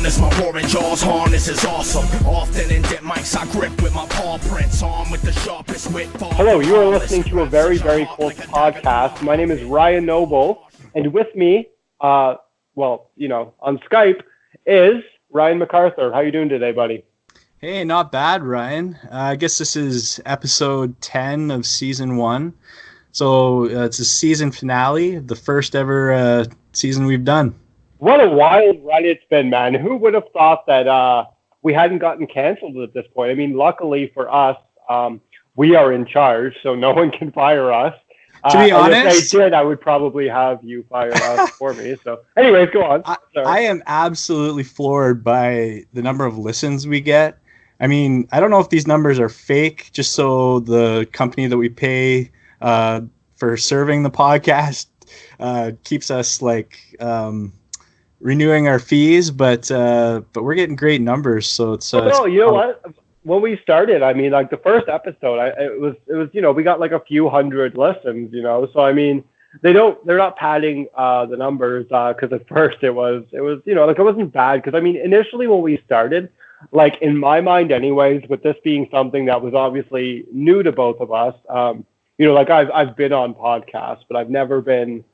harness, my roaring jaws harness is awesome. Often in dip mics I grip with my paw prints, armed with the sharpest wit. Hello, you are listening to a Barrie Colts podcast. My name is Ryan Noble, and with me, on Skype, is Ryan McArthur. How you doing today, buddy? Hey, not bad, Ryan. I guess this is episode 10 of season 1. So it's a season finale, the first ever season we've done. What a wild run it's been, man. Who would have thought that we hadn't gotten canceled at this point? I mean, luckily for us, we are in charge, so no one can fire us. To be honest, if they did, I would probably have you fire us for me. So anyways, go on. I am absolutely floored by the number of listens we get. I mean, I don't know if these numbers are fake, just so the company that we pay for serving the podcast keeps us renewing our fees, but we're getting great numbers. So it's you know what? When we started, I mean, like the first episode, it was we got like a few hundred listens, So I mean, they're not padding the numbers because at first it was it wasn't bad because I mean initially when we started, like in my mind anyways, with this being something that was obviously new to both of us, like I've been on podcasts, but I've never been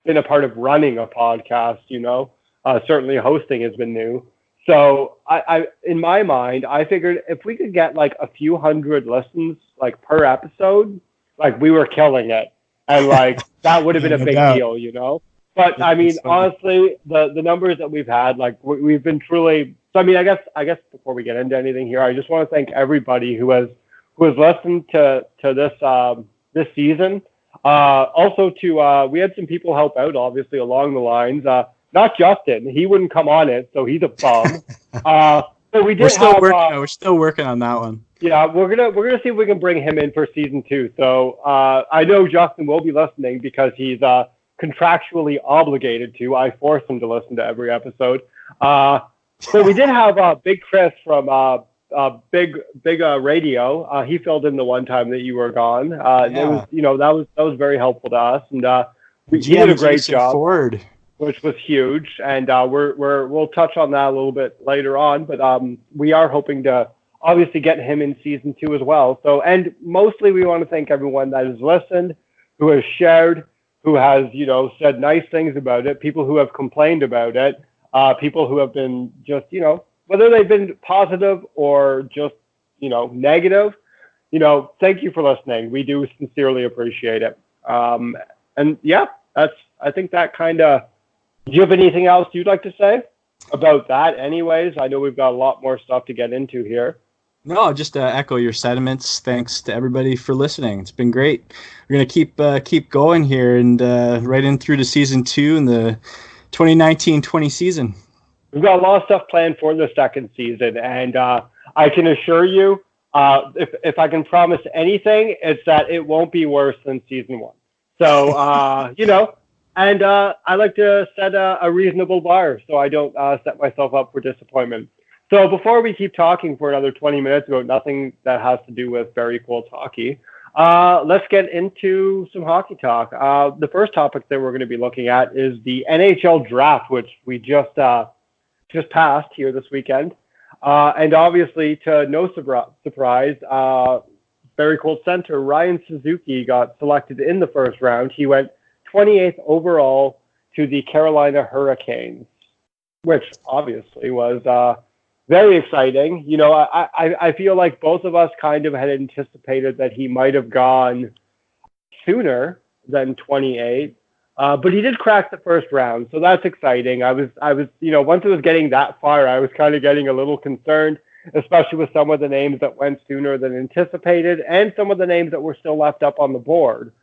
a part of running a podcast. Certainly hosting has been new. So I in my mind, I figured if we could get like a few hundred listens like per episode, like we were killing it, and like that would have been a big deal, But I mean, honestly, the numbers that we've had, like we've been truly. So I mean, I guess before we get into anything here, I just want to thank everybody who has listened to this season. Also, we had some people help out, obviously along the lines. Not Justin, he wouldn't come on it, so he's a bum. So we did. We're still working on that one. Yeah, we're gonna see if we can bring him in for season 2. So I know Justin will be listening because he's contractually obligated to. I force him to listen to every episode. So we did have Big Chris from Big Radio. He filled in the one time that you were gone. It was that was very helpful to us, and he did a great job. Forward. Which was huge, and we'll touch on that a little bit later on. But we are hoping to obviously get him in season 2 as well. So, and mostly we want to thank everyone that has listened, who has shared, who has said nice things about it, people who have complained about it, people who have been just whether they've been positive or just negative. Thank you for listening. We do sincerely appreciate it. And yeah, I think that kind of. Do you have anything else you'd like to say about that anyways? I know we've got a lot more stuff to get into here. No, just echo your sentiments. Thanks to everybody for listening. It's been great. We're going to keep going here and right in through to season 2 in the 2019-20 season. We've got a lot of stuff planned for the second season, and I can assure you, if I can promise anything, it's that it won't be worse than season 1. So, And I like to set a reasonable bar so I don't set myself up for disappointment. So before we keep talking for another 20 minutes about nothing that has to do with Barrie Colts hockey, let's get into some hockey talk. The first topic that we're going to be looking at is the NHL Draft, which we just passed here this weekend. And obviously, to no surprise, Barrie Colts center Ryan Suzuki got selected in the first round. He went 28th overall to the Carolina Hurricanes, which obviously was very exciting. I feel like both of us kind of had anticipated that he might have gone sooner than 28, but he did crack the first round, so that's exciting. I was once it was getting that far, I was kind of getting a little concerned, especially with some of the names that went sooner than anticipated and some of the names that were still left up on the board.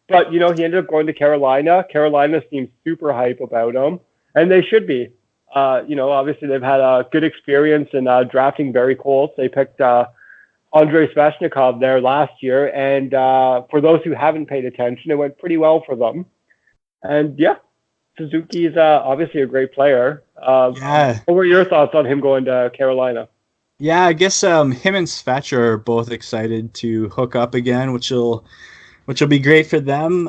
But, he ended up going to Carolina. Carolina seems super hype about him, and they should be. Obviously they've had a good experience in drafting Barrie Colts. They picked Andrei Svechnikov there last year, and for those who haven't paid attention, it went pretty well for them. And, yeah, Suzuki's obviously a great player. What were your thoughts on him going to Carolina? Yeah, I guess him and Svech are both excited to hook up again, which will which will be great for them.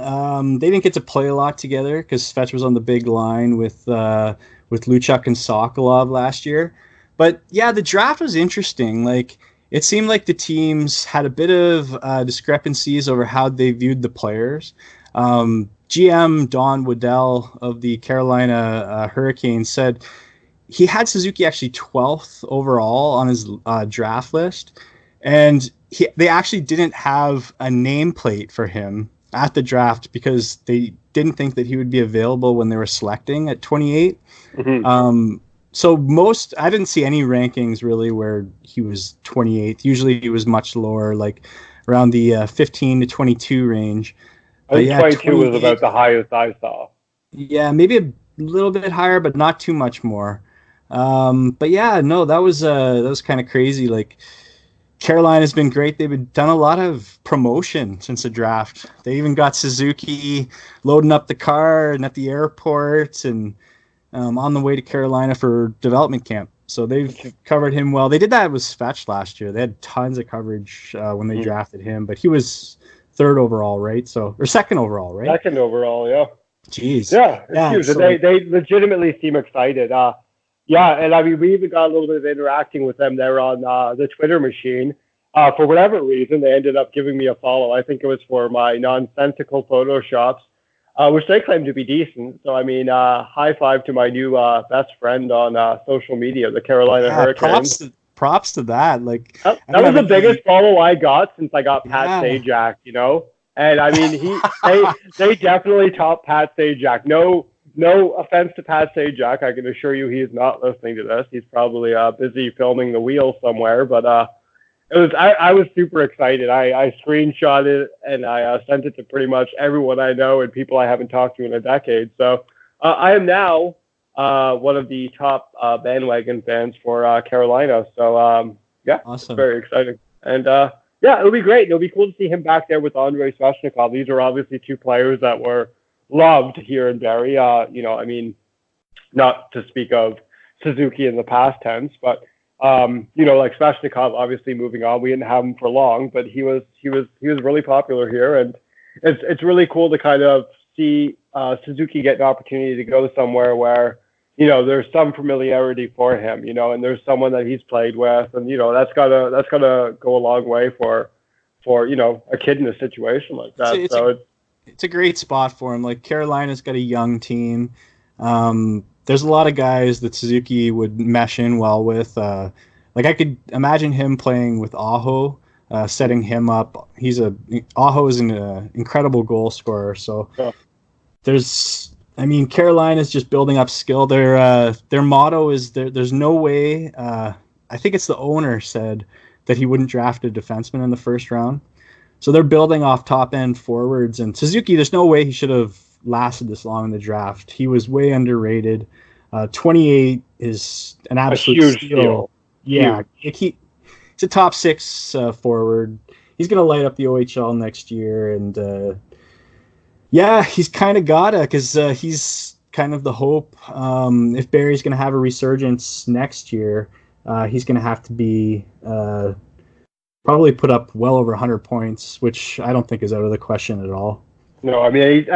They didn't get to play a lot together because Svech was on the big line with Luchuk and Sokolov last year. But yeah, the draft was interesting. Like, it seemed like the teams had a bit of discrepancies over how they viewed the players. GM Don Waddell of the Carolina Hurricanes said he had Suzuki actually 12th overall on his draft list, and they actually didn't have a nameplate for him at the draft because they didn't think that he would be available when they were selecting at 28. Mm-hmm. So I didn't see any rankings really where he was 28th. Usually he was much lower, like around the 15 to 22 range. I think 22 was about the highest I saw. Yeah, maybe a little bit higher, but not too much more. But yeah, no, that was kind of crazy. Like, Carolina's been great. They've done a lot of promotion since the draft. They even got Suzuki loading up the car and at the airport and on the way to Carolina for development camp. So they've covered him well. They did that with Svech last year. They had tons of coverage when they drafted him, but he was third overall, right? Or second overall, right? Second overall, yeah. Jeez. Yeah, it's huge. So, they legitimately seem excited. Yeah, and I mean, we even got a little bit of interacting with them there on the Twitter machine. For whatever reason, they ended up giving me a follow. I think it was for my nonsensical Photoshops, which they claim to be decent. So, I mean, high five to my new best friend on social media, the Carolina Hurricanes. Props to that. Like, that was the biggest follow I got since I got Pat Sajak, you know? And I mean, they definitely top Pat Sajak. No offense to Pat Sajak. I can assure you he is not listening to this. He's probably busy filming the wheel somewhere. But I was super excited. I screenshot it and I sent it to pretty much everyone I know and people I haven't talked to in a decade. So I am now one of the top bandwagon fans for Carolina. So yeah, awesome. It's very exciting. And yeah, it'll be great. It'll be cool to see him back there with Andrei Svechnikov. These are obviously two players that were loved here in Barrie. You know, I mean, not to speak of Suzuki in the past tense, but you know, like Svechnikov, obviously moving on. We didn't have him for long, but he was really popular here, and it's really cool to kind of see Suzuki get an opportunity to go somewhere where, you know, there's some familiarity for him, you know, and there's someone that he's played with, and you know, that's gotta go a long way for you know, a kid in a situation like that. It's a great spot for him. Like, Carolina's got a young team. There's a lot of guys that Suzuki would mesh in well with. Like, I could imagine him playing with Aho, setting him up. Aho is an incredible goal scorer. So Carolina's just building up skill. Their motto is there's no way. I think it's the owner said that he wouldn't draft a defenseman in the first round. So they're building off top-end forwards. And Suzuki, there's no way he should have lasted this long in the draft. He was way underrated. 28 is an absolute steal. Yeah, he's a top 6 forward. He's going to light up the OHL next year. And, yeah, he's kind of got to, because he's kind of the hope. If Barrie's going to have a resurgence next year, he's going to have to be... probably put up well over 100 points, which I don't think is out of the question at all. No, I mean,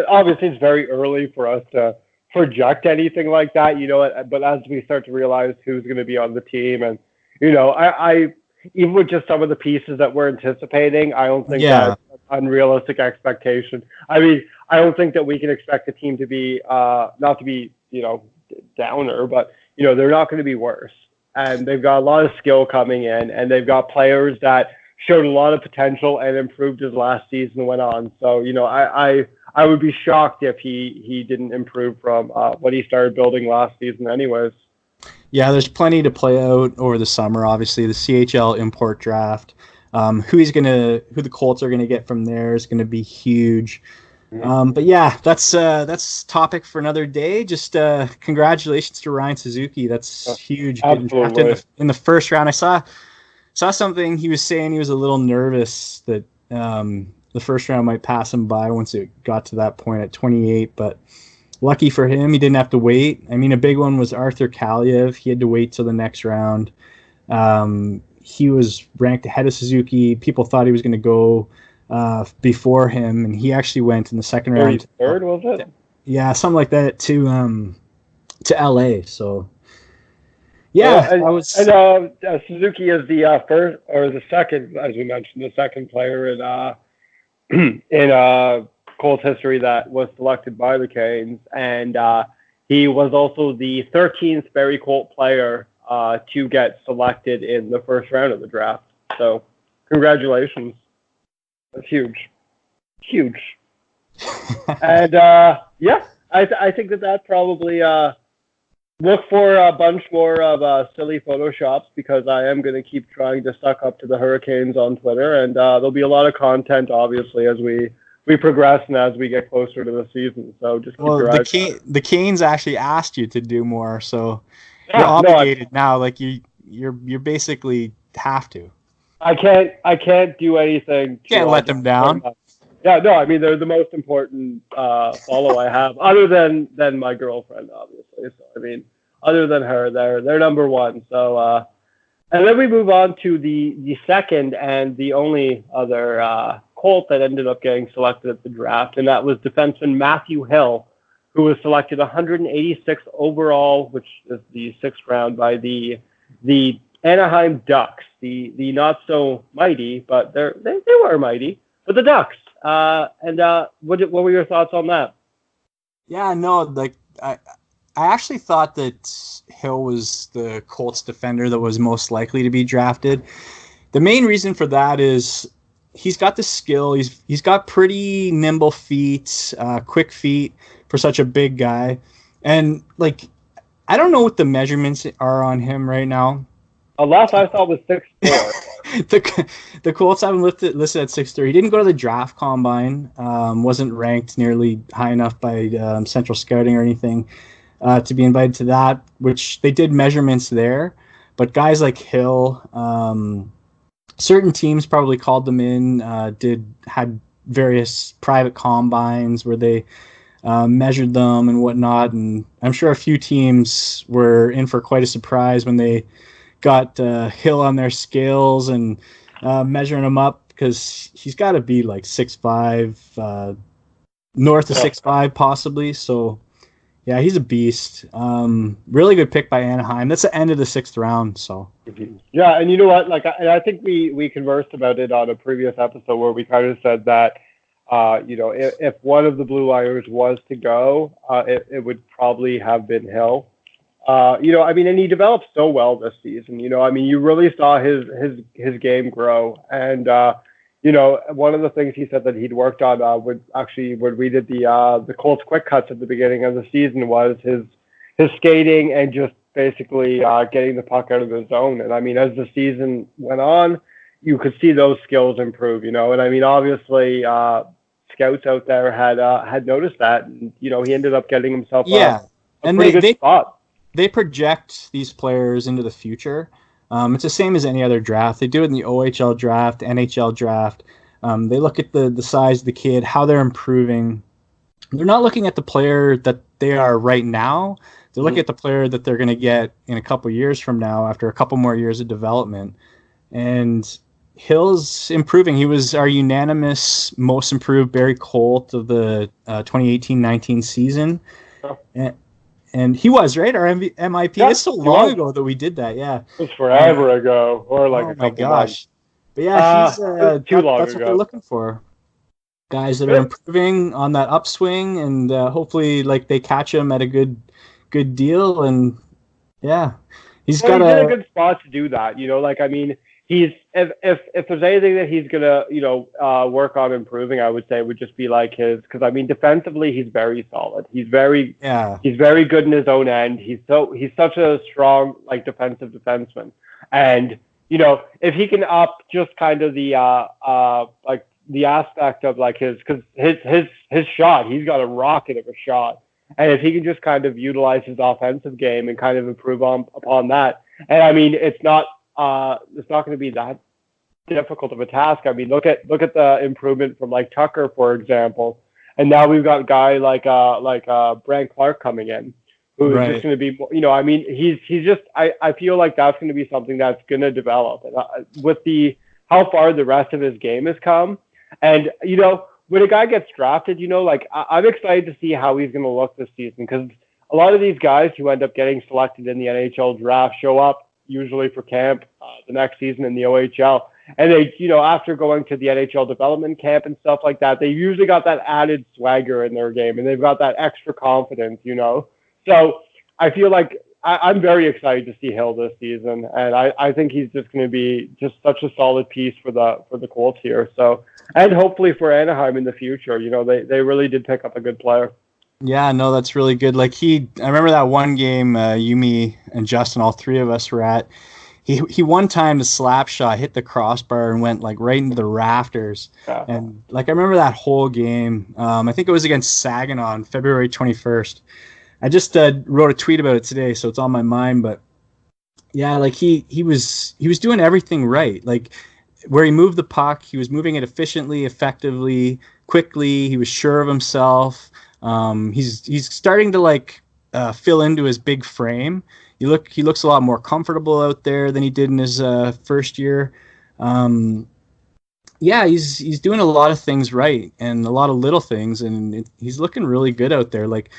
obviously it's very early for us to project anything like that, you know, but as we start to realize who's going to be on the team, and, you know, I even with just some of the pieces that we're anticipating, I don't think that's an unrealistic expectation. I mean, I don't think that we can expect the team to be, not to be, you know, downer, but, you know, they're not going to be worse. And they've got a lot of skill coming in, and they've got players that showed a lot of potential and improved as last season went on. So, you know, I would be shocked if he didn't improve from what he started building last season anyways. Yeah, there's plenty to play out over the summer. Obviously, the CHL import draft, who the Colts are gonna get from there is gonna be huge. But yeah, that's topic for another day. Just congratulations to Ryan Suzuki. That's huge. Getting drafted in the first round. I saw something he was saying. He was a little nervous that the first round might pass him by once it got to that point at 28. But lucky for him, he didn't have to wait. I mean, a big one was Arthur Kaliev. He had to wait till the next round. He was ranked ahead of Suzuki. People thought he was going to go before him, and he actually went in the second round. 33rd, was it? Yeah, something like that to LA. So yeah, and, I was. Suzuki is the first or the second, as we mentioned, the second player in in Colts history that was selected by the Canes, and he was also the 13th Barrie Colt player to get selected in the first round of the draft. So, congratulations! That's huge, huge. And yeah, I think that probably look for a bunch more of silly photoshops, because I am going to keep trying to suck up to the Hurricanes on Twitter, and there'll be a lot of content, obviously, as we progress and as we get closer to the season. So just keep your eyes on it. The Canes actually asked you to do more, so Yeah, you're obligated now. Like you're basically have to. I can't do anything. Can't let them down. Yeah, no, I mean, they're the most important follow I have, other than my girlfriend, obviously. So I mean, other than her, they're number one. So and then we move on to the second and the only other Colt that ended up getting selected at the draft, and that was defenseman Matthew Hill, who was selected 186th overall, which is the sixth round, by the Anaheim Ducks, the not so mighty, but they were mighty, but the Ducks. And what were your thoughts on that? Yeah, no, like I actually thought that Hill was the Colts defender that was most likely to be drafted. The main reason for that is he's got the skill. He's got pretty nimble feet, quick feet for such a big guy. And like, I don't know what the measurements are on him right now. Last I saw was 6'4". The Colts have him listed at 6'3". He didn't go to the draft combine. Wasn't ranked nearly high enough by Central Scouting or anything to be invited to that, which they did measurements there. But guys like Hill, certain teams probably called them in, had various private combines where they measured them and whatnot. And I'm sure a few teams were in for quite a surprise when they got Hill on their scales and measuring him up, because he's got to be like 6'5", north of 6'5", possibly. So yeah, he's a beast. Really good pick by Anaheim. That's the end of the sixth round. So yeah, and you know what? Like, I think we conversed about it on a previous episode where we kind of said that if one of the Blue Wires was to go, it would probably have been Hill. I mean, and he developed so well this season. I mean, you really saw his game grow. And, one of the things he said that he'd worked on when we did the Colts quick cuts at the beginning of the season was his skating and just basically getting the puck out of the zone. And I mean, as the season went on, you could see those skills improve, and I mean, obviously, scouts out there had noticed that, and, he ended up getting himself a pretty good spot. They project these players into the future. It's the same as any other draft. They do it in the OHL draft, NHL draft. They look at the size of the kid, how they're improving. They're not looking at the player that they are right now. They're looking at the player that they're going to get in a couple years from now, after a couple more years of development. And Hill's improving. He was our unanimous most improved Barrie Colt of the 2018-19 season. Oh. And he was, right? Our MIP. Yeah, it's so long ago that we did that, yeah. It was forever ago, or like a couple months. But yeah, he's too long that's ago. What they're looking for. Guys that are improving on that upswing, and hopefully, like, they catch him at a good deal. And yeah, he's in a good spot to do that. Like, I mean, he's if there's anything that he's gonna work on improving, I would say it would just be like because I mean, defensively he's very solid. He's very good in his own end. He's such a strong, like, defensive defenseman, and if he can up just kind of the like the aspect of like his shot, he's got a rocket of a shot, and if he can just kind of utilize his offensive game and kind of improve upon that, and I mean, it's not going to be that difficult of a task. I mean, look at the improvement from, like, Tucker, for example, and now we've got a guy like Brant Clark coming in, who's just going to be, I mean, he's just, I feel like that's going to be something that's going to develop, and with how far the rest of his game has come, And, when a guy gets drafted, I'm excited to see how he's going to look this season, because a lot of these guys who end up getting selected in the NHL draft show up usually for camp the next season in the OHL. And they, after going to the NHL development camp and stuff like that, they usually got that added swagger in their game, and they've got that extra confidence, So I feel like I'm very excited to see Hill this season, and I think he's just going to be just such a solid piece for the Colts here. So, and hopefully for Anaheim in the future, they really did pick up a good player. Yeah, no, that's really good. Like I remember that one game, you, me, and Justin, all three of us were at. He one time the slap shot hit the crossbar and went like right into the rafters. Yeah. And like I remember that whole game. I think it was against Saginaw on February 21st. I just wrote a tweet about it today, so it's on my mind. But yeah, like he was doing everything right. Like where he moved the puck, he was moving it efficiently, effectively, quickly. He was sure of himself. He's starting to fill into his big frame. He looks a lot more comfortable out there than he did in his first year. He's doing a lot of things right and a lot of little things, and he's looking really good out there. Like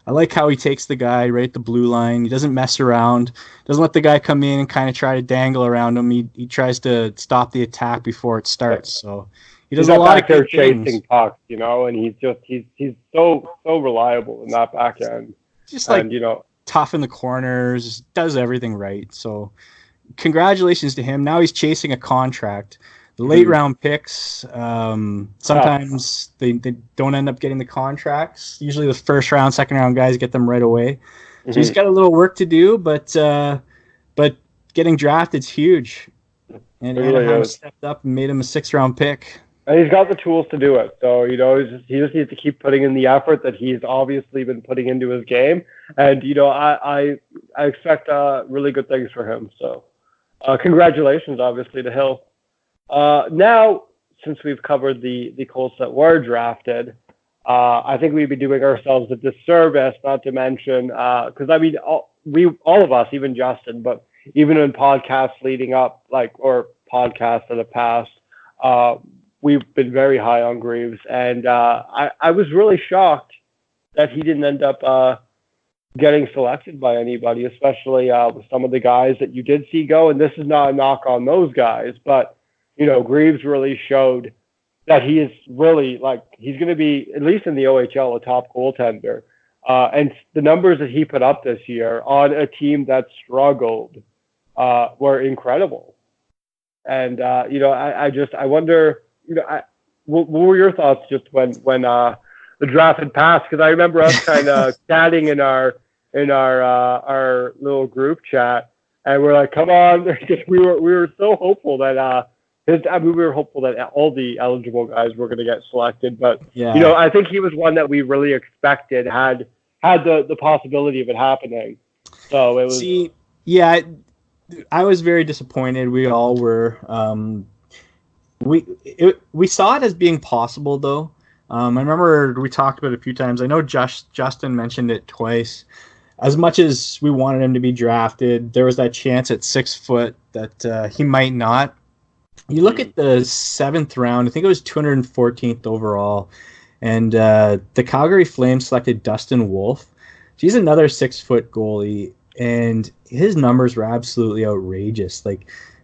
I like how he takes the guy right at the blue line. He doesn't mess around. Doesn't let the guy come in and kind of try to dangle around him. He tries to stop the attack before it starts. So he does a lot of good chasing things. pucks, and he's so reliable in that back end. Just tough in the corners, does everything right. So congratulations to him. Now he's chasing a contract. The late round picks, sometimes they don't end up getting the contracts. Usually the first round, second round guys get them right away. So he's got a little work to do, but getting drafted's huge. And Anaheim stepped up and made him a 6th round pick. And he's got the tools to do it. So, he just needs to keep putting in the effort that he's obviously been putting into his game. And, I expect really good things for him. So, congratulations, obviously, to Hill. Now, since we've covered the Colts that were drafted, I think we'd be doing ourselves a disservice, not to mention, because, all of us, even Justin, but even in podcasts leading up, or podcasts that have passed, we've been very high on Greaves, and I was really shocked that he didn't end up getting selected by anybody, especially with some of the guys that you did see go. And this is not a knock on those guys, but Greaves really showed that he is really he's going to be, at least in the OHL, a top goaltender. And the numbers that he put up this year on a team that struggled were incredible. And I wonder. What were your thoughts just when the draft had passed? Because I remember us kind of chatting in our little group chat, and we're like, "Come on!" we were so hopeful that we were hopeful that all the eligible guys were going to get selected. But I think he was one that we really expected had the possibility of it happening. So it was. I was very disappointed. We all were. We saw it as being possible, though. I remember we talked about it a few times. I know Justin mentioned it twice. As much as we wanted him to be drafted, there was that chance at 6 foot that he might not. You look at the 7th round, I think it was 214th overall, and the Calgary Flames selected Dustin Wolf. He's another 6 foot goalie, and his numbers were absolutely outrageous.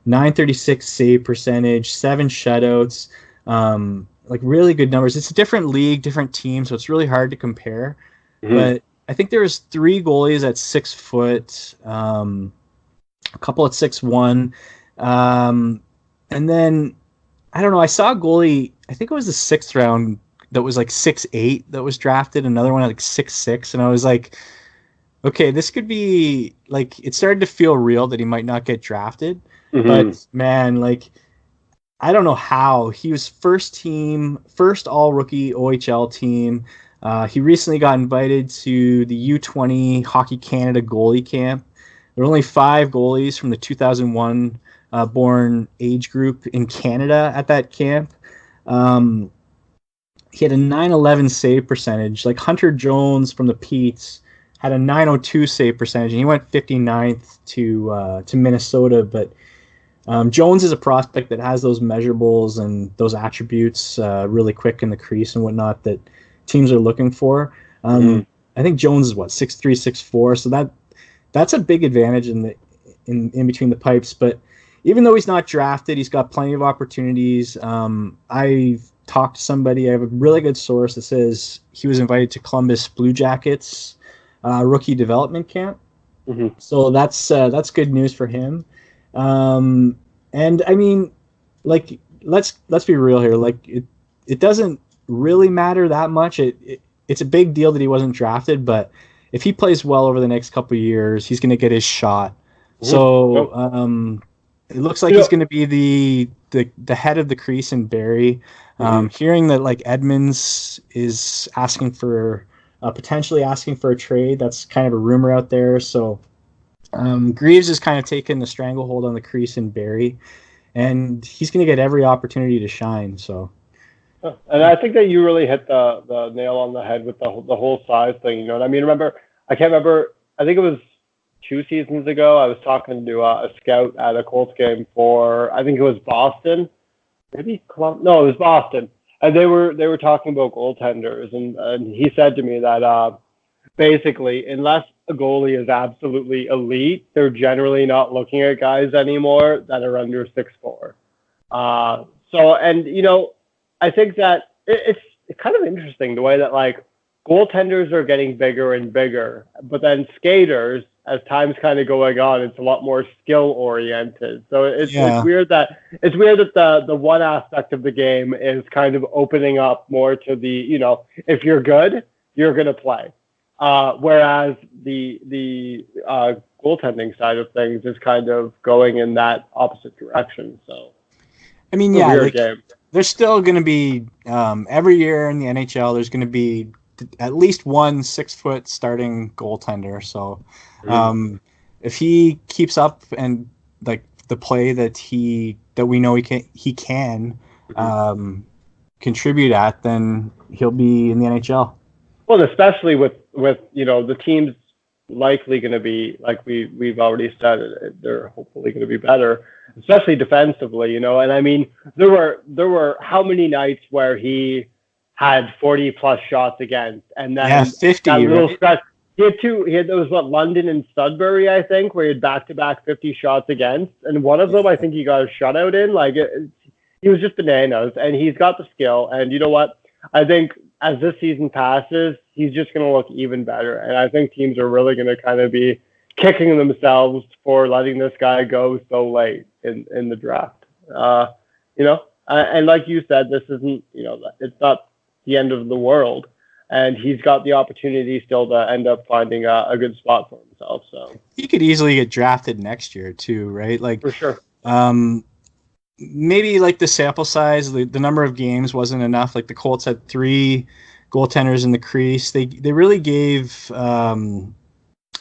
936 save percentage, 7 shutouts, really good numbers. It's a different league, different team, so it's really hard to compare. But I think there was 3 goalies at 6 foot, a couple at 6'1", and then I don't know. I saw a goalie. I think it was the 6th round that was 6'8" that was drafted. Another one at 6'6", and I was like, okay, this could be it started to feel real that he might not get drafted. But man, I don't know how. He was first all rookie OHL team. He recently got invited to the U20 Hockey Canada goalie camp. There were only 5 goalies from the 2001 born age group in Canada at that camp. He had a 911 save percentage. Hunter Jones from the Petes had a 902 save percentage, and he went 59th to Minnesota, but Jones is a prospect that has those measurables and those attributes really quick in the crease and whatnot that teams are looking for. I think Jones is 6'3", 6'4", so that's a big advantage in between the pipes. But even though he's not drafted, he's got plenty of opportunities. I've talked to somebody. I have a really good source that says he was invited to Columbus Blue Jackets rookie development camp. So that's good news for him. And I mean, like, let's be real here. Like, it doesn't really matter that much. It's a big deal that he wasn't drafted, but if he plays well over the next couple of years, he's going to get his shot. So it looks like he's going to be the head of the crease in Barrie. Hearing that like Edmonds is asking for potentially asking for a trade, that's kind of a rumor out there. So Greaves is kind of taking the stranglehold on the crease in Barrie, and he's going to get every opportunity to shine. So. And I think that you really hit the nail on the head with the whole size thing. You know what I mean? I can't remember. I think it was 2 seasons ago. I was talking to a scout at a Colts game for, I think it was Boston, maybe Columbus. No, it was Boston, and they were talking about goaltenders, and he said to me that basically, unless a goalie is absolutely elite, they're generally not looking at guys anymore that are under 6'4". So, and you know, I think that it's kind of interesting the way that like goaltenders are getting bigger and bigger, but then skaters, as time's kind of going on, it's a lot more skill oriented. So it's weird that the one aspect of the game is kind of opening up more to the, you know, if you're good, you're gonna play. Whereas the goaltending side of things is kind of going in that opposite direction. So I mean, there's still going to be every year in the NHL. There's going to be at least one 6-foot starting goaltender. So if he keeps up and like the play that we know he can contribute at, then he'll be in the NHL. Well, especially with you know the teams likely going to be, like we've already said, they're hopefully going to be better, especially defensively, you know. And I mean, there were how many nights where he had 40 plus shots against, and then 50. That little stretch. He had those London and Sudbury, I think, where he had back-to-back 50 shots against, and one of them I think he got a shutout in. Like he was just bananas, and he's got the skill. And you know what? I think as this season passes, he's just going to look even better. And I think teams are really going to kind of be kicking themselves for letting this guy go so late in the draft. You know, and like you said, this isn't, you know, it's not the end of the world. And he's got the opportunity still to end up finding a good spot for himself. So he could easily get drafted next year too, right? Like for sure. Maybe like the sample size, the number of games wasn't enough. Like the Colts had 3 goaltenders in the crease. They really gave the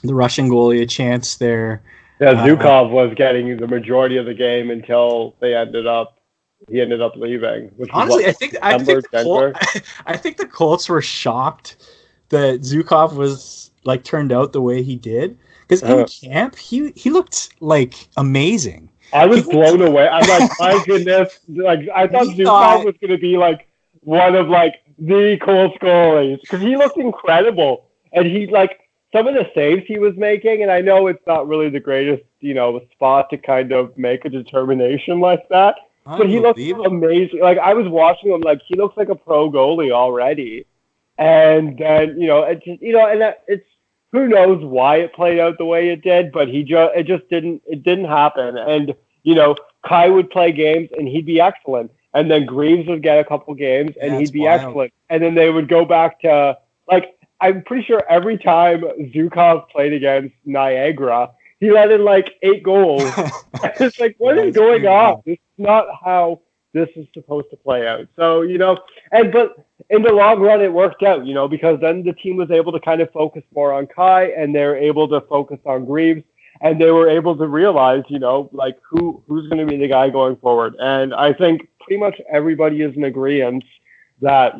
Russian goalie a chance there. Yeah, Zukov was getting the majority of the game until he ended up leaving. Which honestly, I think the Colts were shocked that Zukov was like turned out the way he did, because in camp he looked like amazing. I was blown away. I'm like, my goodness! Like I thought Zukov was going to be like one of like the Colts goalies, because he looked incredible, and he like some of the saves he was making. And I know it's not really the greatest, you know, spot to kind of make a determination like that, but he looked amazing. Like I was watching him, like he looks like a pro goalie already. And then it just, and it's, who knows why it played out the way it did, but it didn't happen. And, Kai would play games and he'd be excellent. And then Greaves would get a couple games and he'd be excellent. And then they would go back to, like, I'm pretty sure every time Zukov played against Niagara, he let in like 8 goals. It's like, what is going on? This is not how this is supposed to play out. So, but in the long run, it worked out, because then the team was able to kind of focus more on Kai, and they're able to focus on Greaves, and they were able to realize, like who's going to be the guy going forward. And I think pretty much everybody is in agreement that,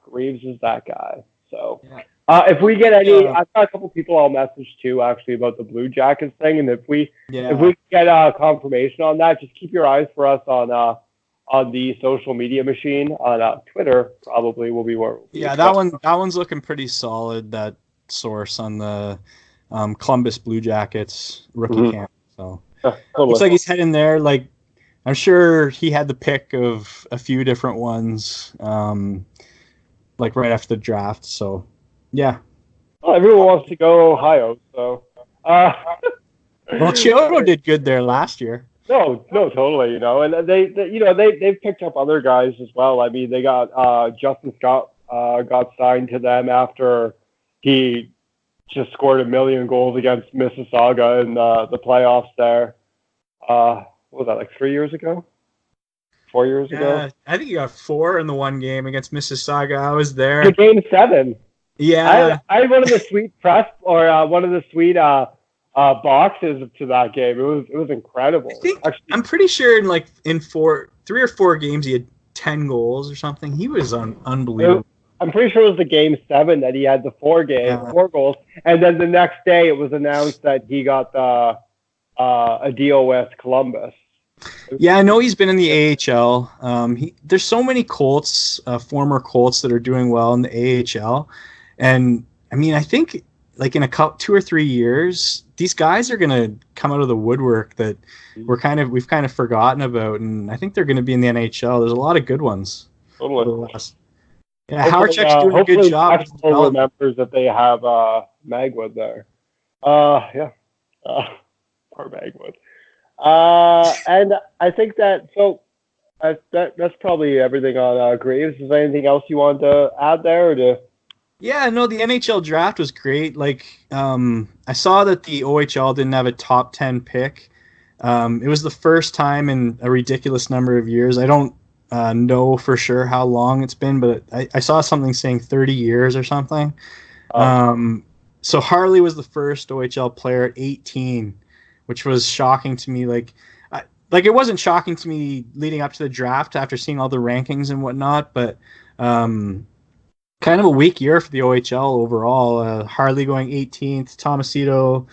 Greaves is that guy. So, If we get any, I've got a couple people I'll message too, actually, about the Blue Jackets thing, and if we get confirmation on that, just keep your eyes for us on the social media machine on Twitter. Probably will be where. That one's looking pretty solid. That source on the Columbus Blue Jackets rookie camp. So looks like he's heading there. Like, I'm sure he had the pick of a few different ones, like right after the draft. So. Yeah. Well, everyone wants to go Ohio, so. Well, Chiodo did good there last year. No, totally. And they've picked up other guys as well. I mean, they got Justin Scott got signed to them after he just scored 1 million goals against Mississauga in the playoffs there. What was that, like 3 years ago? 4 years ago? I think he got 4 in the one game against Mississauga. I was there. The game 7. Yeah, I had one of the sweet press or one of the sweet boxes to that game. It was incredible. I'm pretty sure in 3 or 4 games he had 10 goals or something. He was unbelievable. I'm pretty sure it was the game 7 that he had the 4 goals, and then the next day it was announced that he got a deal with Columbus. Yeah, I know he's been in the AHL. There's so many Colts, former Colts, that are doing well in the AHL. And I mean, I think like in 2 or 3 years, these guys are going to come out of the woodwork that we've kind of forgotten about, and I think they're going to be in the NHL. There's a lot of good ones. Totally. Yeah, Howard's doing a good job. Hopefully, remembers that they have Magwood there. Poor Magwood. And I think that that's probably everything on Greaves. Is there anything else you want to add there, or Yeah, no, the NHL draft was great. Like, I saw that the OHL didn't have a top 10 pick. It was the first time in a ridiculous number of years. I don't know for sure how long it's been, but I saw something saying 30 years or something. So Harley was the first OHL player at 18, which was shocking to me. Like it wasn't shocking to me leading up to the draft after seeing all the rankings and whatnot, but kind of a weak year for the OHL overall. Harley going 18th, Tomasito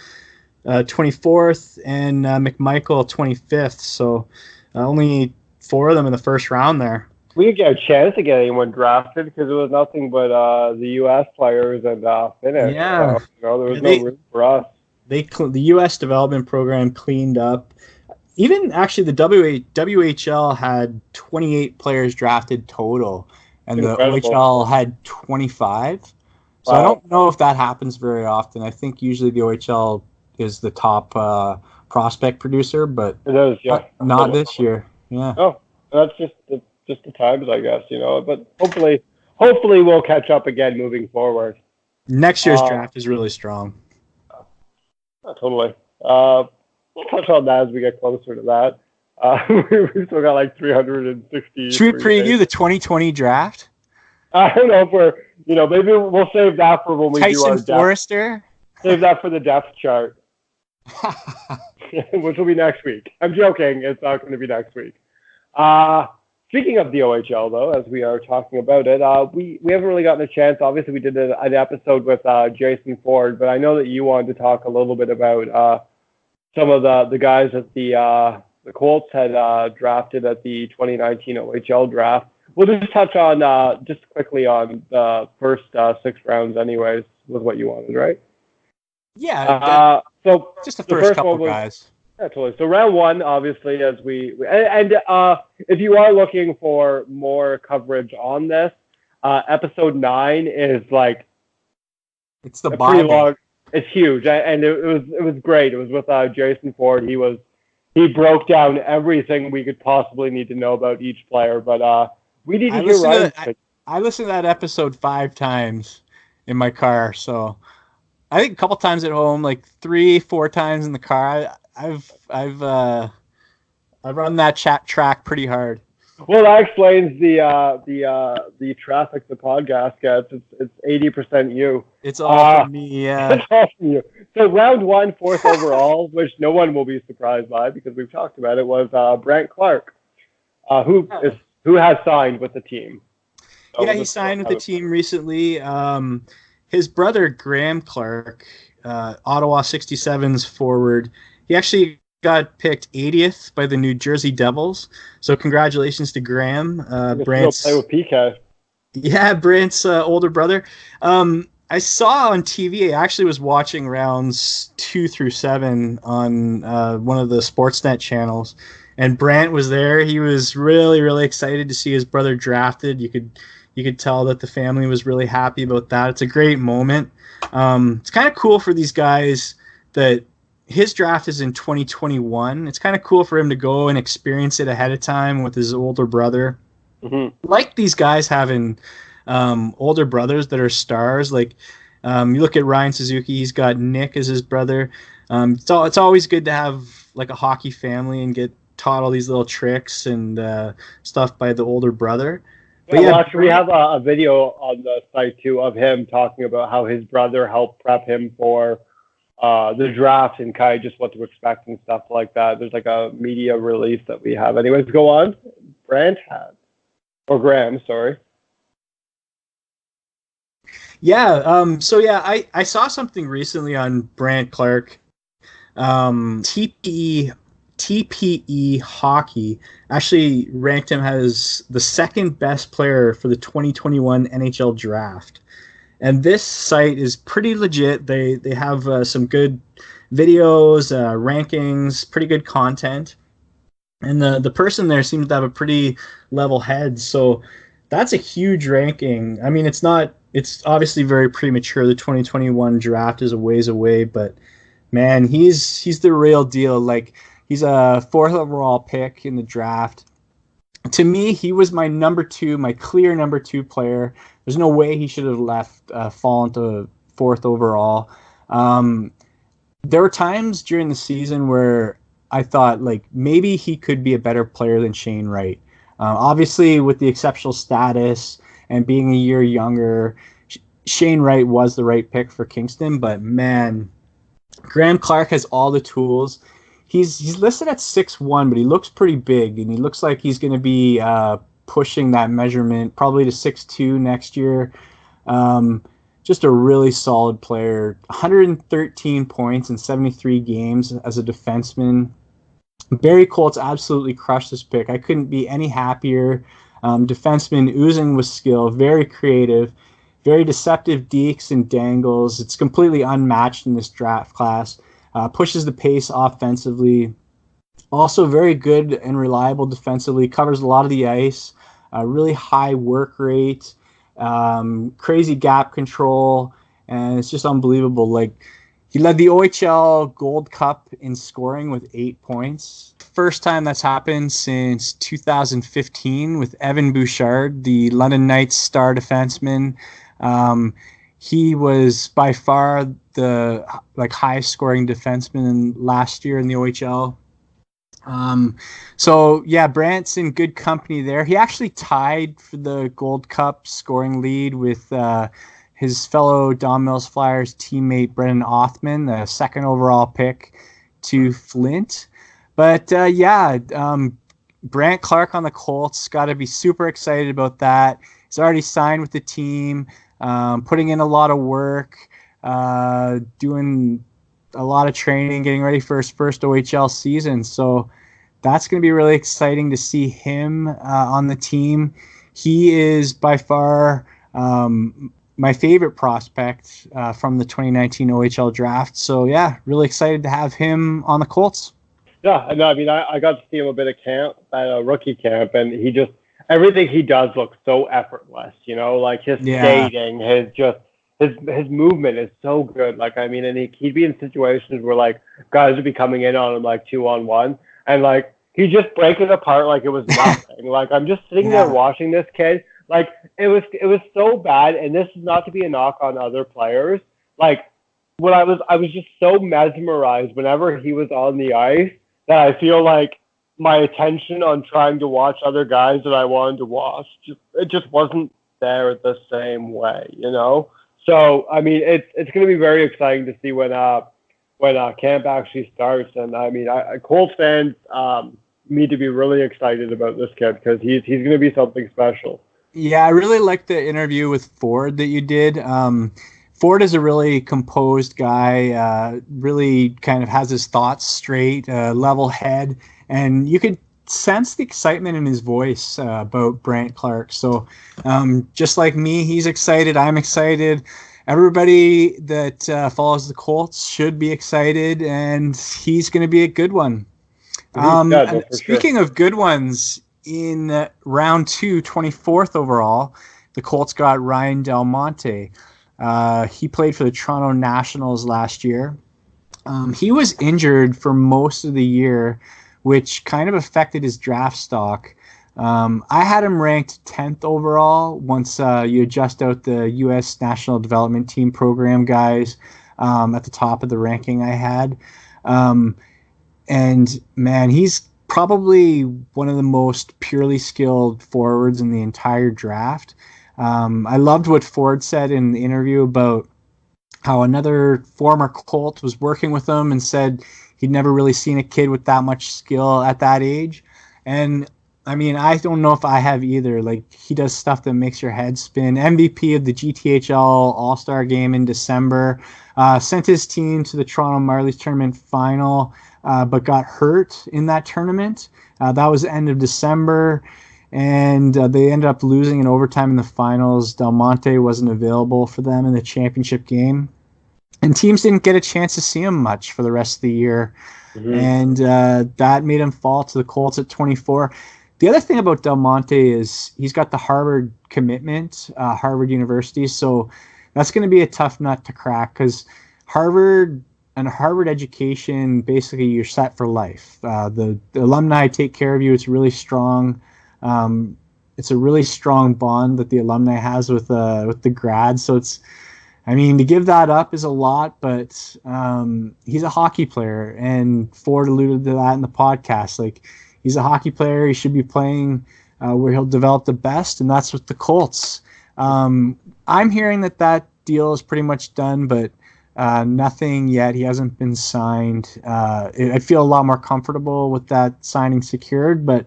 24th, and McMichael 25th. So only 4 of them in the first round there. We didn't get a chance to get anyone drafted because it was nothing but the U.S. players and Finnish. Yeah. So, there was no room for us. The U.S. development program cleaned up. Even actually the WHL had 28 players drafted total. And Incredible. The OHL had 25. So wow. I don't know if that happens very often. I think usually the OHL is the top prospect producer, but it is, yeah. Not this year. Yeah. Oh, that's just the times, I guess, But hopefully we'll catch up again moving forward. Next year's draft is really strong. Totally. We'll touch on that as we get closer to that. We've still got like 360. Should we preview the 2020 draft? I don't know if we're, maybe we'll save that for when we do our Tyson Forrester? Save that for the depth chart, which will be next week. I'm joking. It's not going to be next week. Speaking of the OHL, though, as we are talking about it, we haven't really gotten a chance. Obviously, we did an episode with Jason Ford, but I know that you wanted to talk a little bit about some of the guys that the Colts had drafted at the 2019 OHL Draft. We'll just touch on just quickly on the first 6 rounds, anyways, was what you wanted, right? Yeah. So just the first couple guys. Yeah, totally. So round 1, obviously, as if you are looking for more coverage on this, episode 9 is like it's the Bible. Long, it's huge, and it was great. It was with Jason Ford. He broke down everything we could possibly need to know about each player. But we need to hear Ryan. I listened to that episode 5 times in my car, so I think a couple times at home, like 3-4 times in the car. I've run that chat track pretty hard. Well, that explains the traffic the podcast gets. It's 80% you. It's all from me, yeah. It's all from you. So round 1, 4th overall, which no one will be surprised by because we've talked about it, was Brent Clark, who has signed with the team. So yeah, he signed with the team recently. his brother Graham Clark, Ottawa 67's forward, he actually got picked 80th by the New Jersey Devils. So congratulations to Graham. Brant's go play with PK. Yeah, Brant's older brother. I saw on TV, I actually was watching rounds 2 through 7 on one of the Sportsnet channels, and Brant was there. He was really, really excited to see his brother drafted. You could tell that the family was really happy about that. It's a great moment. It's kind of cool for these guys that his draft is in 2021. It's kind of cool for him to go and experience it ahead of time with his older brother. Mm-hmm. Like these guys having older brothers that are stars. Like you look at Ryan Suzuki, he's got Nick as his brother. It's always good to have like a hockey family and get taught all these little tricks and stuff by the older brother. But yeah, we have a video on the site too of him talking about how his brother helped prep him for the draft and kind of just what to expect and stuff like that. There's like a media release that we have. Anyways, go on. Graham, sorry. Yeah. So yeah, I saw something recently on Brant Clark. TPE Hockey actually ranked him as the second best player for the 2021 NHL Draft. And this site is pretty legit. They have some good videos, rankings, pretty good content. And the person there seems to have a pretty level head. So that's a huge ranking. I mean, it's obviously very premature. The 2021 draft is a ways away, but man, he's the real deal. Like, he's a 4th overall pick in the draft. To me, he was my clear number 2 player. There's no way he should have fallen to 4th overall. There were times during the season where I thought like maybe he could be a better player than Shane Wright. Obviously, with the exceptional status and being a year younger, Shane Wright was the right pick for Kingston. But man, Graham Clark has all the tools. He's listed at 6'1", but he looks pretty big, and he looks like he's going to be pushing that measurement probably to 6'2" next year. Just a really solid player. 113 points in 73 games as a defenseman. Barrie Colts absolutely crushed this pick. I couldn't be any happier. Defenseman oozing with skill, very creative, very deceptive dekes and dangles. It's completely unmatched in this draft class. Pushes the pace offensively. Also very good and reliable defensively. Covers a lot of the ice. Really high work rate. Crazy gap control. And it's just unbelievable. Like, he led the OHL Gold Cup in scoring with 8 points. First time that's happened since 2015 with Evan Bouchard, the London Knights star defenseman. He was by far the highest scoring defenseman last year in the OHL. So yeah, Brant's in good company there. He actually tied for the Gold Cup scoring lead with his fellow Don Mills Flyers teammate Brendan Othman, the 2nd overall pick to Flint. But Brant Clark on the Colts, got to be super excited about that. He's already signed with the team, putting in a lot of work, doing a lot of training, getting ready for his first OHL season. So that's going to be really exciting to see him on the team. He is by far my favorite prospect from the 2019 OHL draft. So yeah, really excited to have him on the Colts. Yeah, no, I mean, I got to see him a bit of camp at a rookie camp, and he just, everything he does looks so effortless, you know, like his skating, his movement is so good. Like, I mean, and he'd be in situations where like guys would be coming in on him like 2-on-1, and like he just break it apart like it was nothing. Like, I'm just sitting there watching this kid. Like, it was so bad, and this is not to be a knock on other players. Like, when I was just so mesmerized whenever he was on the ice that I feel like my attention on trying to watch other guys that I wanted to watch, it just wasn't there the same way, you know? So, I mean, it's going to be very exciting to see when camp actually starts. And, I mean, Colts fans need to be really excited about this kid because he's going to be something special. Yeah, I really liked the interview with Ford that you did. Ford is a really composed guy, really kind of has his thoughts straight, level head, and you could sense the excitement in his voice about Brandt Clarke. So just like me, he's excited. I'm excited. Everybody that follows the Colts should be excited, and he's going to be a good one. Speaking of good ones, in round 2, 24th overall, the Colts got Ryan Del Monte. He played for the Toronto Nationals last year. He was injured for most of the year, which kind of affected his draft stock. I had him ranked 10th overall once you adjust out the U.S. National Development Team program guys at the top of the ranking I had. And, man, he's probably one of the most purely skilled forwards in the entire draft. I loved what Ford said in the interview about how another former Colt was working with him and said he'd never really seen a kid with that much skill at that age. And I mean, I don't know if I have either. Like, he does stuff that makes your head spin. MVP of the GTHL All-Star game in December. Sent his team to the Toronto Marlies tournament final, but got hurt in that tournament. That was the end of December. And they ended up losing in overtime in the finals. Del Monte wasn't available for them in the championship game. And teams didn't get a chance to see him much for the rest of the year. Mm-hmm. And that made him fall to the Colts at 24. The other thing about Del Monte is he's got the Harvard commitment, Harvard University. So that's going to be a tough nut to crack because Harvard education, basically you're set for life. The alumni take care of you. It's really strong. It's a really strong bond that the alumni has with the grads. So to give that up is a lot, but he's a hockey player, and Ford alluded to that in the podcast. Like, he's a hockey player. He should be playing where he'll develop the best, and that's with the Colts. I'm hearing that deal is pretty much done, but nothing yet. He hasn't been signed. I feel a lot more comfortable with that signing secured, but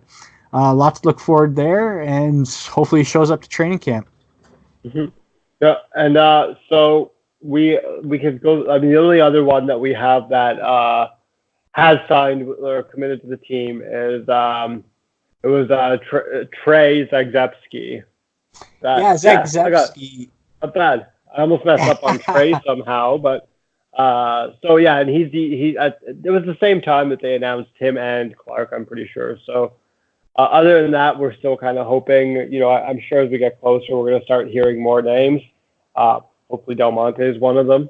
a lot to look forward there, and hopefully he shows up to training camp. Mm-hmm. Yeah, and so we could go. I mean, the only other one that we have that has signed or committed to the team is it was Trey Zagzebski. Zagzebski. Not bad. I almost messed up on Trey somehow, but so yeah, and it was the same time that they announced him and Clark, I'm pretty sure. So other than that, we're still kind of hoping. I'm sure as we get closer, we're going to start hearing more names. Hopefully, Del Monte is one of them.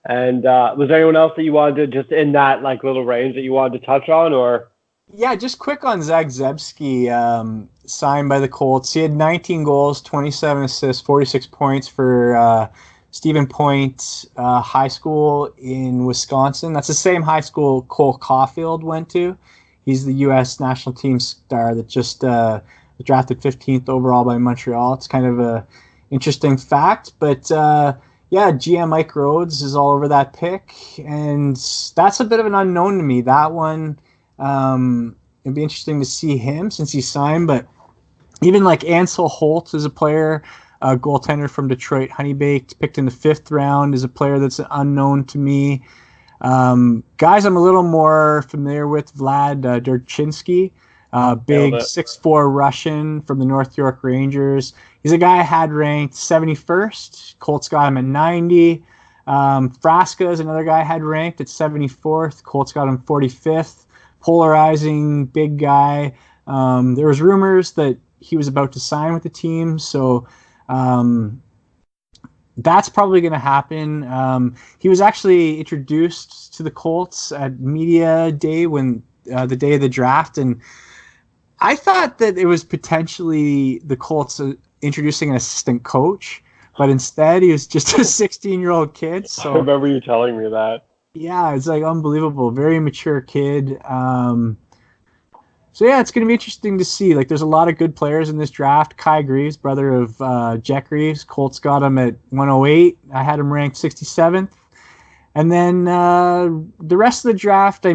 And was there anyone else that you wanted to just in that little range that you wanted to touch on, or? Yeah, just quick on Zagzebski, signed by the Colts. He had 19 goals, 27 assists, 46 points for Stephen Point High School in Wisconsin. That's the same high school Cole Caulfield went to. He's the U.S. national team star that just drafted 15th overall by Montreal. It's kind of a interesting fact, but GM Mike Rhodes is all over that pick, and that's a bit of an unknown to me. That one, it'd be interesting to see him since he signed, but even like Ansel Holt is a player, a goaltender from Detroit, Honeybaked, picked in the 5th round, is a player that's unknown to me. Guys I'm a little more familiar with, Vlad Durchinsky, big 6'4" Russian from the North York Rangers. He's a guy I had ranked 71st. Colts got him at 90. Frasca is another guy I had ranked at 74th. Colts got him 45th. Polarizing, big guy. There was rumors that he was about to sign with the team, so that's probably going to happen. He was actually introduced to the Colts at Media Day when the day of the draft, and I thought that it was potentially the Colts introducing an assistant coach, but instead he was just a 16-year-old kid. So I remember you telling me that. Yeah, it's unbelievable. Very mature kid. So yeah, it's going to be interesting to see. There's a lot of good players in this draft. Kai Greaves, brother of Jack Greaves. Colts got him at 108. I had him ranked 67th. And then the rest of the draft,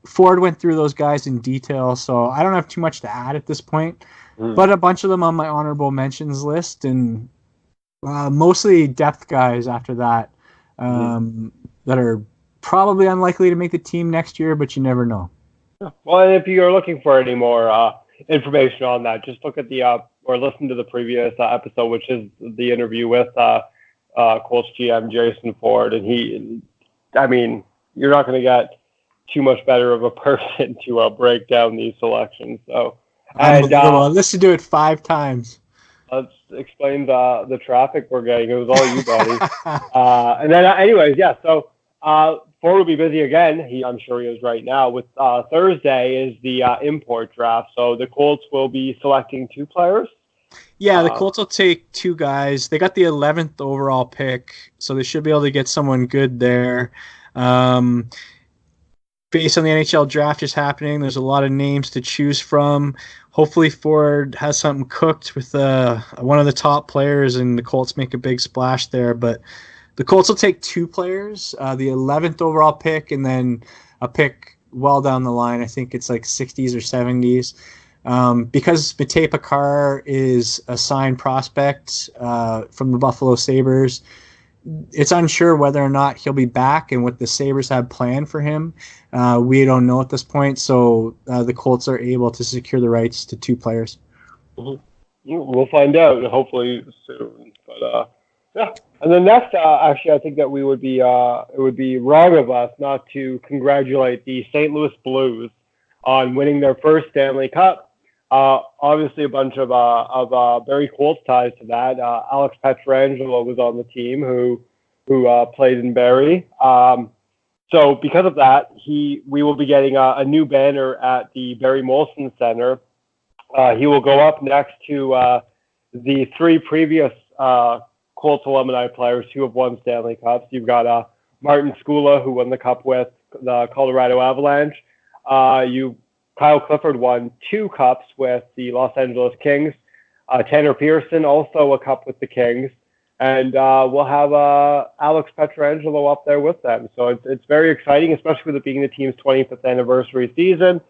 Ford went through those guys in detail, so I don't have too much to add at this point. But a bunch of them on my honorable mentions list, and Mostly depth guys after that, that are probably unlikely to make the team next year, but you never know. Well, and if you're looking for any more information on that, just look at the or listen to the previous episode, which is the interview with Colts GM Jason Ford, and you're not going to get too much better of a person to break down these selections. So, unbelievable. I listened to it 5 times. Let's explain the traffic we're getting. It was all you, buddy. And then, anyways, yeah. So Ford will be busy again. I'm sure he is right now. With Thursday is the import draft. So the Colts will be selecting 2 players. Yeah, the Colts will take 2 guys. They got the 11th overall pick, so they should be able to get someone good there. Based on the NHL draft just happening, there's a lot of names to choose from. Hopefully Ford has something cooked with one of the top players, and the Colts make a big splash there. But the Colts will take 2 players, the 11th overall pick, and then a pick well down the line. I think it's like 60s or 70s. Because Matej Pekar is a signed prospect from the Buffalo Sabres, it's unsure whether or not he'll be back and what the Sabres have planned for him. We don't know at this point, so the Colts are able to secure the rights to 2 players. We'll find out, hopefully soon. But yeah, and then next, actually, I think that it would be wrong of us not to congratulate the St. Louis Blues on winning their first Stanley Cup. Obviously, a bunch of Barrie Colts ties to that. Alex Pietrangelo was on the team who played in Barrie. So because of that, we will be getting a new banner at the Barrie Molson Center. He will go up next to the 3 previous Colts alumni players who have won Stanley Cups. You've got Martin Skula, who won the Cup with the Colorado Avalanche. Kyle Clifford won 2 cups with the Los Angeles Kings. Tanner Pearson, also a cup with the Kings. And we'll have Alex Pietrangelo up there with them. So it's very exciting, especially with it being the team's 25th anniversary season.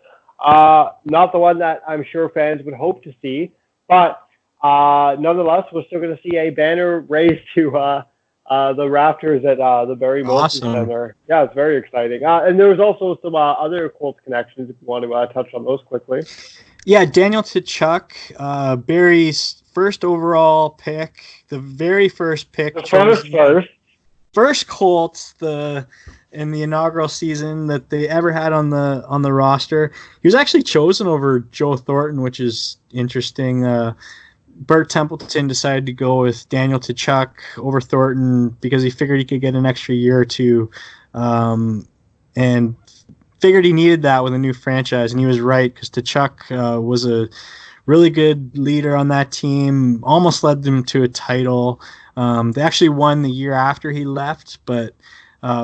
Not the one that I'm sure fans would hope to see. But nonetheless, we're still going to see a banner raised to the rafters at the Barrie Molson Center. Yeah, it's very exciting. And there was also some other Colts connections, if you want to touch on those quickly. Yeah, Daniel Tkachuk, Barrie's first overall pick, the very first pick. First Colts in the inaugural season that they ever had on the roster. He was actually chosen over Joe Thornton, which is interesting. Bert Templeton decided to go with Daniel Tkachuk over Thornton because he figured he could get an extra year or 2, and figured he needed that with a new franchise, and he was right because Tkachuk was a really good leader on that team, almost led them to a title. They actually won the year after he left, but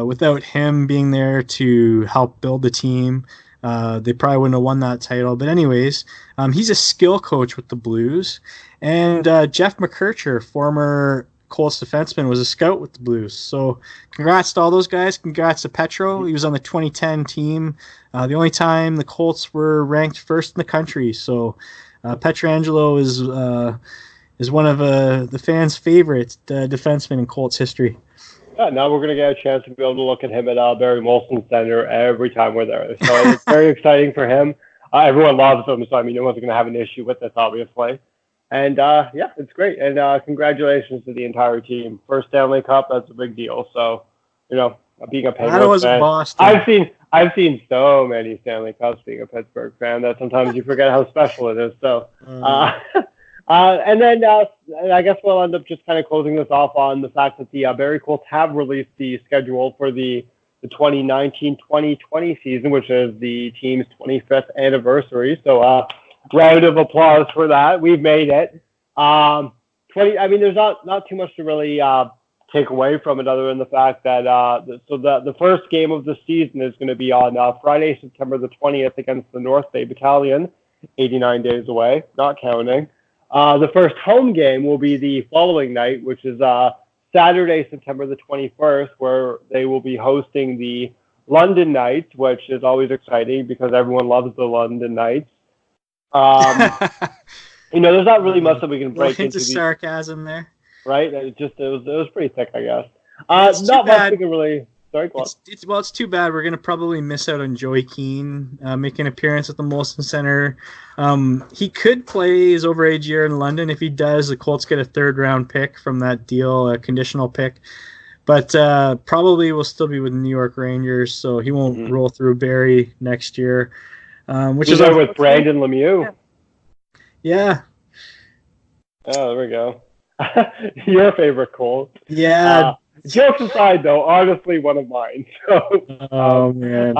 without him being there to help build the team, they probably wouldn't have won that title. But anyways, he's a skill coach with the Blues. And Jeff McKercher, former Colts defenseman, was a scout with the Blues. So congrats to all those guys. Congrats to Petro. He was on the 2010 team. The only time the Colts were ranked first in the country. So Pietrangelo is one of the fans' favorite defensemen in Colts history. Yeah, now we're going to get a chance to be able to look at him at Barrie Molson Center every time we're there. So it's very exciting for him. Everyone loves him, so no one's going to have an issue with this, obviously. And yeah, it's great. And congratulations to the entire team. First Stanley Cup, that's a big deal. So, being a Penguins fan, Boston. I've seen so many Stanley Cups being a Pittsburgh fan that sometimes you forget how special it is. So, and then I guess we'll end up just kind of closing this off on the fact that the Barrie Colts have released the schedule for the 2019-2020 season, which is the team's 25th anniversary. So, round of applause for that. We've made it. There's not too much to really take away from it other than the fact that the first game of the season is going to be on Friday, September the 20th against the North Bay Battalion, 89 days away, not counting. The first home game will be the following night, which is Saturday, September the 21st, where they will be hosting the London Knights, which is always exciting because everyone loves the London Knights. There's not really much that we can break into. Sarcasm there. right? It was pretty thick, I guess. It's too Not much bad. we can really. Sorry, go on. It's too bad. We're gonna probably miss out on Joey Keane making an appearance at the Molson Center. He could play his overage year in London. If he does, the Colts get a 3rd-round pick from that deal, a conditional pick. But probably will still be with the New York Rangers, so he won't roll through Barrie next year. Which is there with Brandon Lemieux. Yeah. Oh, there we go. Your favorite Colt. Yeah. Jokes aside, though, honestly, one of mine. So, man,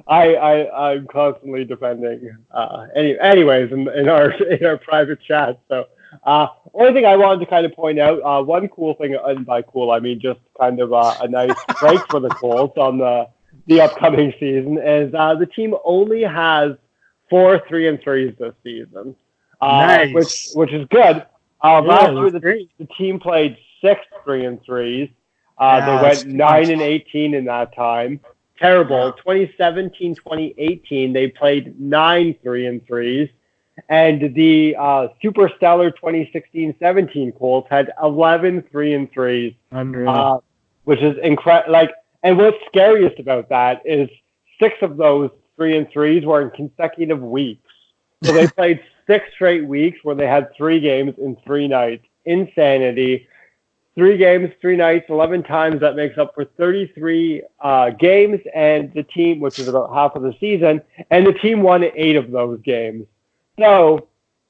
I'm constantly defending. Anyways, in our private chat. So, only thing I wanted to kind of point out, one cool thing, and by cool I mean just kind of a nice break for the Colts on the upcoming season, is the team only has 4 3-3s this season, nice. which is good. Last year the team played 6 3-3s. They went 9-18 in that time. Terrible. 2017-2018, they played 9 3-3s. And the super stellar 2016-17 Colts had 11 3-3s. Unreal. Which is incredible. And what's scariest about that is 6 of those 3-3s were in consecutive weeks. So they played 6 straight weeks where they had 3 games in 3 nights. Insanity. 3 games, 3 nights, 11 times. That makes up for 33 games, and the team, which is about half of the season, and the team won 8 of those games. So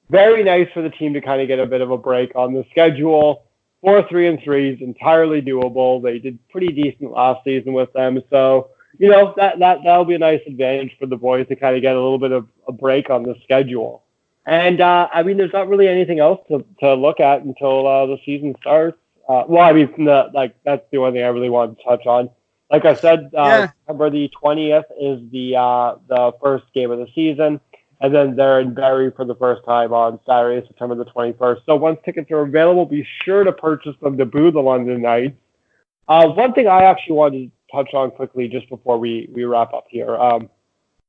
very nice for the team to kind of get a bit of a break on the schedule. 4 3-3s, entirely doable. They did pretty decent last season with them, so that'll be a nice advantage for the boys to kind of get a little bit of a break on the schedule. And there's not really anything else to look at until the season starts. That's the only thing I really wanted to touch on. Like I said, September the 20th is the first game of the season, and then they're in Barrie for the first time on Saturday, September the 21st. So once tickets are available, be sure to purchase them to boo the London Knights. One thing I actually wanted to touch on quickly just before we wrap up here,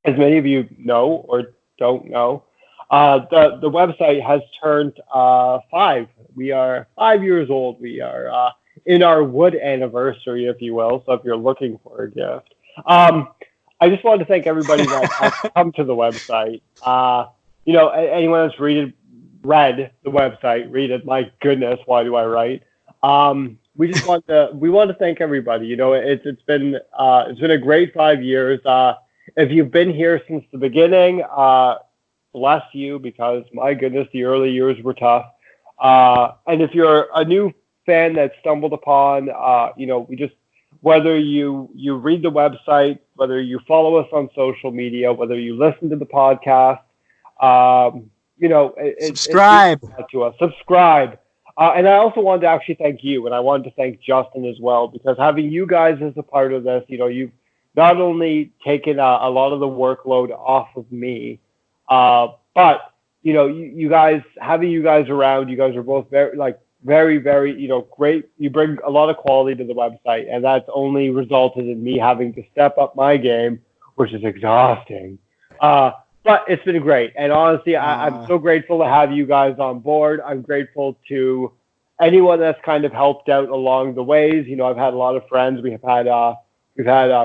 as many of you know or don't know, the website has turned 5. We are 5 years old. We are in our wood anniversary, if you will. So if you're looking for a gift, I just wanted to thank everybody that has come to the website. Anyone that's read the website, read it. My goodness, why do I write? We want to thank everybody. It's been a great 5 years. If you've been here since the beginning, bless you, because my goodness, the early years were tough. And if you're a new fan that stumbled upon, whether you read the website, whether you follow us on social media, whether you listen to the podcast, subscribe to us. Subscribe. And I also wanted to actually thank you, and I wanted to thank Justin as well, because having you guys as a part of this, you've not only taken a lot of the workload off of me, but you guys, having you guys around, you guys are both very, very, great. You bring a lot of quality to the website, and that's only resulted in me having to step up my game, which is exhausting. But it's been great. And honestly, I'm so grateful to have you guys on board. I'm grateful to anyone that's kind of helped out along the ways. I've had a lot of friends. We've had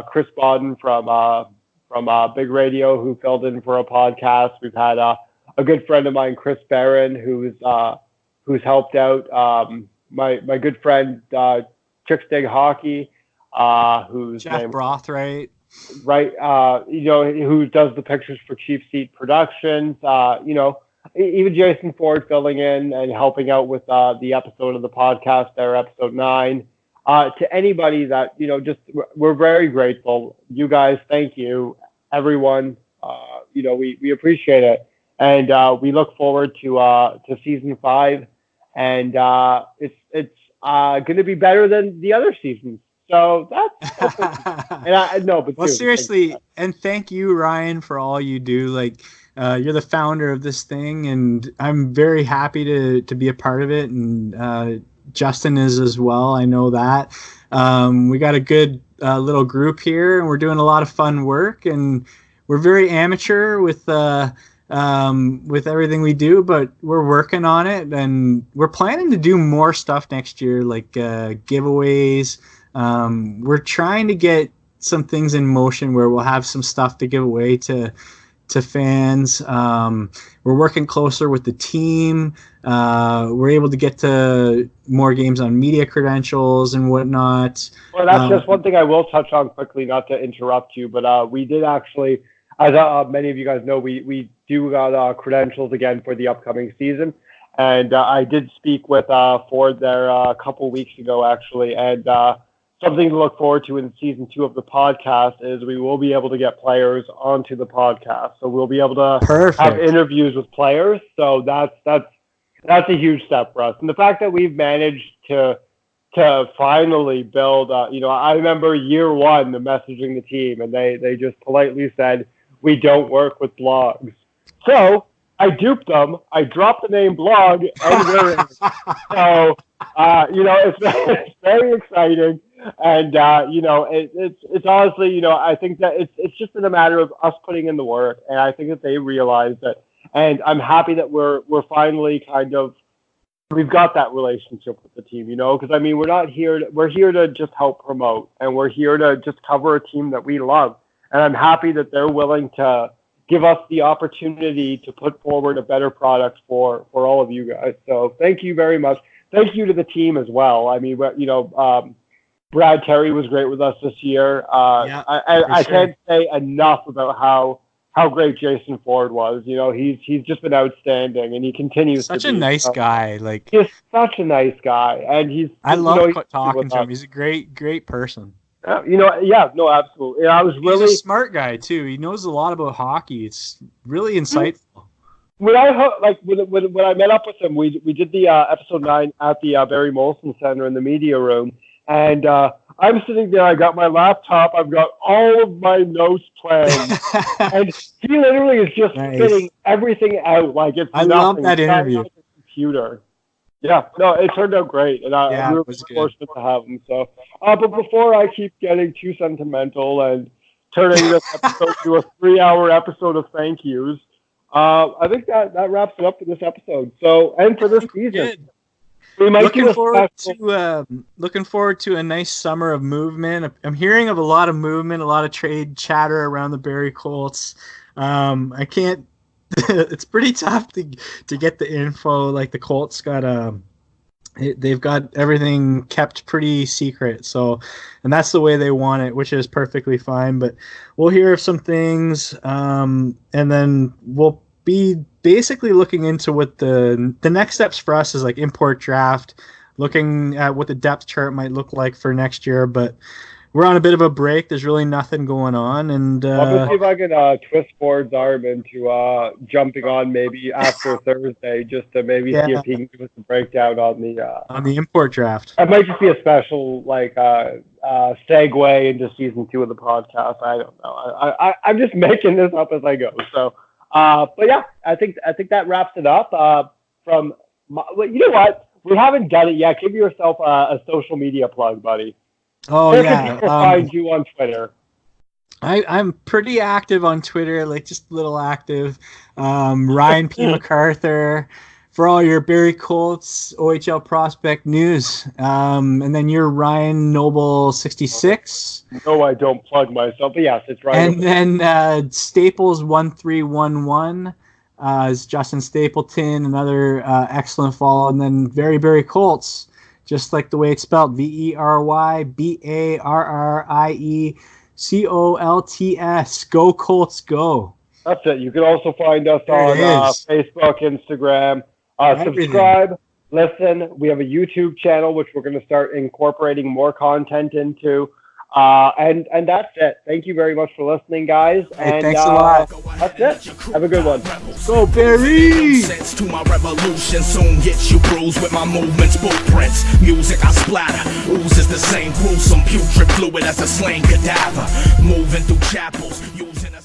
Chris Bodden from Big Radio, who filled in for a podcast. We've had a good friend of mine, Chris Barron, who's helped out. My good friend, Chickstig Hockey, who's Jeff Brothright. Right, who does the pictures for Cheap Seat Productions, even Jason Ford filling in and helping out with the episode of the podcast there, episode 9. To anybody that, we're very grateful. You guys, thank you. Everyone, we appreciate it. And we look forward to season 5. And it's going to be better than the other seasons. So that's and I know, but well, seriously, and thank you, Ryan, for all you do. You're the founder of this thing, and I'm very happy to be a part of it. And Justin is as well. I know that. We got a good little group here, and we're doing a lot of fun work. And we're very amateur with with everything we do, but we're working on it, and we're planning to do more stuff next year, like giveaways. We're trying to get some things in motion where we'll have some stuff to give away to fans. We're working closer with the team. We're able to get to more games on media credentials and whatnot. Well, that's just one thing I will touch on quickly, not to interrupt you, but we did actually, as many of you guys know, we do got credentials again for the upcoming season. And I did speak with Ford there a couple weeks ago, actually, and something to look forward to in season 2 of the podcast is we will be able to get players onto the podcast. So we'll be able to have interviews with players. So that's a huge step for us. And the fact that we've managed to finally build, I remember year 1, the messaging the team, and they just politely said, we don't work with blogs. So I duped them. I dropped the name blog, and we're in. So, it's very exciting. And, it's honestly, I think that it's just been a matter of us putting in the work. And I think that they realize that. And I'm happy that we're finally we've got that relationship with the team, because we're here to just help promote, and we're here to just cover a team that we love. And I'm happy that they're willing to give us the opportunity to put forward a better product for all of you guys. So thank you very much. Thank you to the team as well. I mean, Brad Terry was great with us this year. I can't say enough about how great Jason Ford was. He's just been outstanding, and he continues such to be. a nice guy. Like, he's such a nice guy, and I love talking to him. He's a great person. Absolutely. I was really he's a smart guy too. He knows a lot about hockey. It's really insightful. When I met up with him, we did the episode 9 at the Barrie Molson Center in the media room, and I'm sitting there. I got my laptop. I've got all of my notes planned, and he literally is just spitting everything out like it's I nothing. Love that interview. Like a computer. Yeah, no, it turned out great, and we were fortunate to have him. So, but before I keep getting too sentimental and turning this episode to a 3-hour episode of thank yous, I think that wraps it up for this episode. So, and for this season, we might looking forward to a nice summer of movement. I'm hearing of a lot of movement, a lot of trade chatter around the Barrie Colts. I can't. It's pretty tough to get the info. Like the Colts they've got everything kept pretty secret. So, and that's the way they want it, which is perfectly fine. But we'll hear of some things, and then we'll be basically looking into what the next steps for us is, like import draft, looking at what the depth chart might look like for next year. But we're on a bit of a break. There's really nothing going on, and I'll see if I can twist Ford's arm into jumping on maybe after Thursday, just to maybe see if he can give us a breakdown on the import draft. It might just be a special segue into season 2 of the podcast. I don't know. I'm just making this up as I go. So, but yeah, I think that wraps it up. You know what? We haven't done it yet. Give yourself a social media plug, buddy. Oh, Where yeah. can people find you on Twitter? I'm pretty active on Twitter, like just a little active. Ryan P. McArthur for all your Barrie Colts OHL prospect news. And then you're Ryan Noble 66. No, I don't plug myself, but yes, it's Ryan. And then Staples 1311 is Justin Stapleton, another excellent follow. And then Barrie Colts, just like the way it's spelled, VERYBARRIECOLTS. Go Colts, go. That's it. You can also find us on Facebook, Instagram. Subscribe, listen. We have a YouTube channel, which we're going to start incorporating more content into. And that's it. Thank you very much for listening, guys. Hey, thanks a lot. That's it. Have a good one. Go Barrie! Sense to my revolution soon get you bruised with my movements, footprints. Music I splatter, oozes the same gruesome putrid fluid as a slain cadaver. Moving through chapels, using a